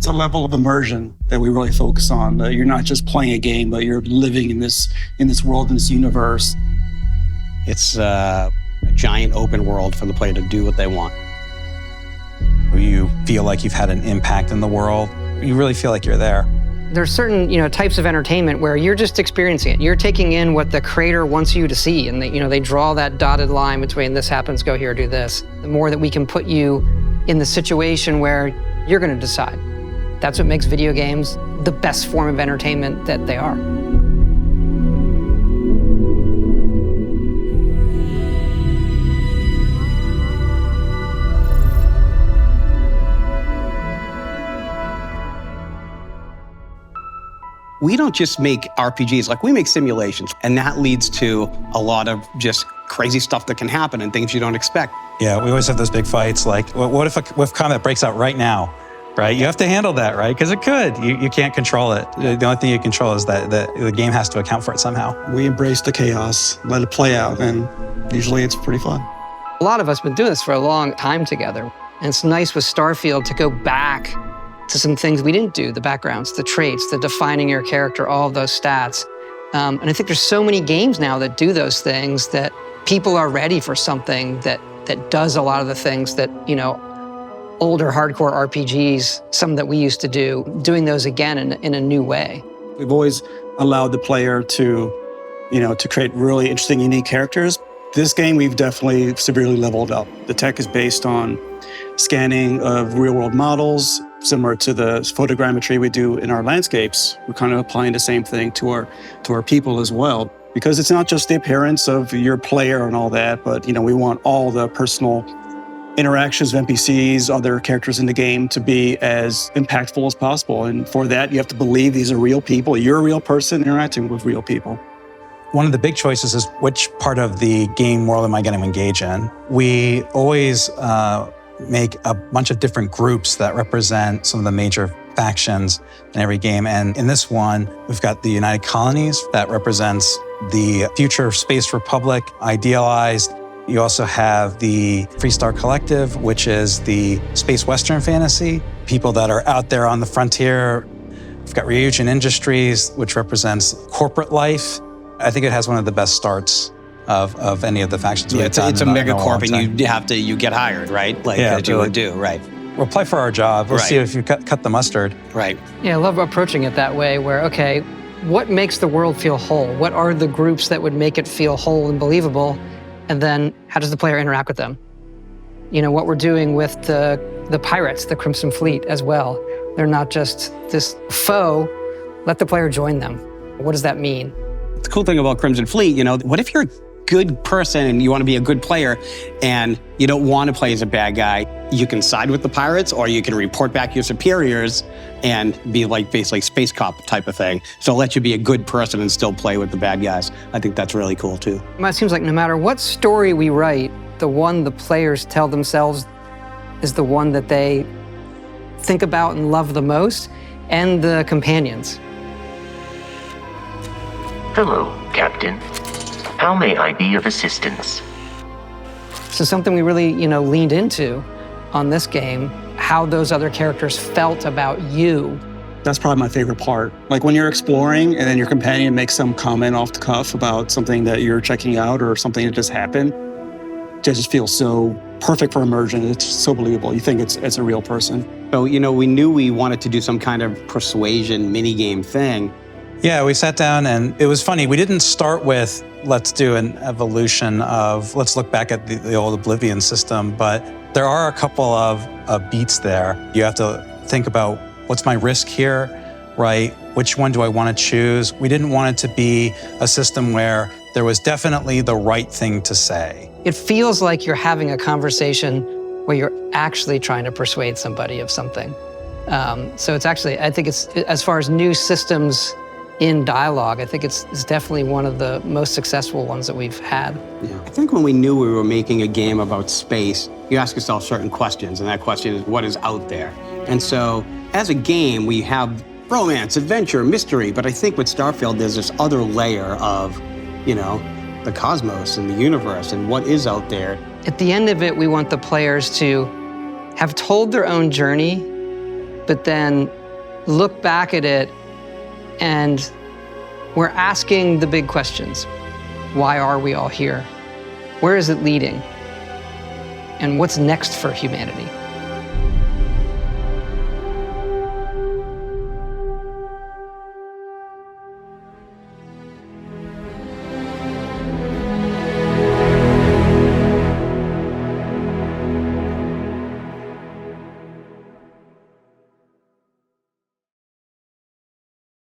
It's a level of immersion that we really focus on. You're not just playing a game, but you're living in this world, in this universe. It's a giant open world for the player to do what they want. You feel like you've had an impact in the world. You really feel like you're there. There's certain, types of entertainment where you're just experiencing it. You're taking in what the creator wants you to see, and they draw that dotted line between this happens, go here, do this. The more that we can put you in the situation where you're going to decide. That's what makes video games the best form of entertainment that they are. We don't just make RPGs, like we make simulations, and that leads to a lot of just crazy stuff that can happen and things you don't expect. Yeah, we always have those big fights, like, what if combat breaks out right now, right? You have to handle that, right? Because it could. You can't control it. The only thing you control is that the game has to account for it somehow. We embrace the chaos, let it play out, and usually it's pretty fun. A lot of us have been doing this for a long time together, and it's nice with Starfield to go back to some things we didn't do, the backgrounds, the traits, the defining your character, all of those stats. And I think there's so many games now that do those things that people are ready for something that does a lot of the things that, older hardcore RPGs, some that we used to do, doing those again in a new way. We've always allowed the player to create really interesting, unique characters. This game, we've definitely severely leveled up. The tech is based on scanning of real-world models, similar to the photogrammetry we do in our landscapes. We're kind of applying the same thing to our people as well. Because it's not just the appearance of your player and all that, but we want all the personal interactions with NPCs, other characters in the game to be as impactful as possible. And for that, you have to believe these are real people. You're a real person interacting with real people. One of the big choices is which part of the game world am I going to engage in? We always make a bunch of different groups that represent some of the major factions in every game. And in this one, we've got the United Colonies that represents the future Space Republic, idealized. You also have the Freestar Collective, which is the space Western fantasy, people that are out there on the frontier. We've got Ryujin Industries, which represents corporate life. I think it has one of the best starts of any of the factions we've done. It's a megacorp, and you get hired, right? That you would do, right? We'll play for our job. We'll see if you cut the mustard. Right. Yeah, I love approaching it that way where, okay, what makes the world feel whole? What are the groups that would make it feel whole and believable? And then how does the player interact with them? What we're doing with the pirates, the Crimson Fleet as well. They're not just this foe. Let the player join them. What does that mean? The cool thing about Crimson Fleet, what if you're a good person and you want to be a good player and you don't want to play as a bad guy? You can side with the pirates, or you can report back your superiors and be like basically space cop type of thing. So it'll let you be a good person and still play with the bad guys. I think that's really cool too. It seems like no matter what story we write, the one the players tell themselves is the one that they think about and love the most, and the companions. Hello, Captain. How may I be of assistance? So something we really, leaned into on this game, how those other characters felt about you. That's probably my favorite part. Like when you're exploring and then your companion makes some comment off the cuff about something that you're checking out or something that just happened, it just feels so perfect for immersion. It's so believable. You think it's a real person. So, we knew we wanted to do some kind of persuasion minigame thing. Yeah, we sat down and it was funny. We didn't start with, let's do an evolution of, let's look back at the old Oblivion system, but there are a couple of beats there. You have to think about, what's my risk here, right? Which one do I want to choose? We didn't want it to be a system where there was definitely the right thing to say. It feels like you're having a conversation where you're actually trying to persuade somebody of something. So it's actually, I think it's, as far as new systems in dialogue, I think it's definitely one of the most successful ones that we've had. Yeah. I think when we knew we were making a game about space, you ask yourself certain questions, and that question is, what is out there? And so, as a game, we have romance, adventure, mystery, but I think with Starfield, there's this other layer of, the cosmos and the universe and what is out there. At the end of it, we want the players to have told their own journey but then look back at it and we're asking the big questions. Why are we all here? Where is it leading? And what's next for humanity?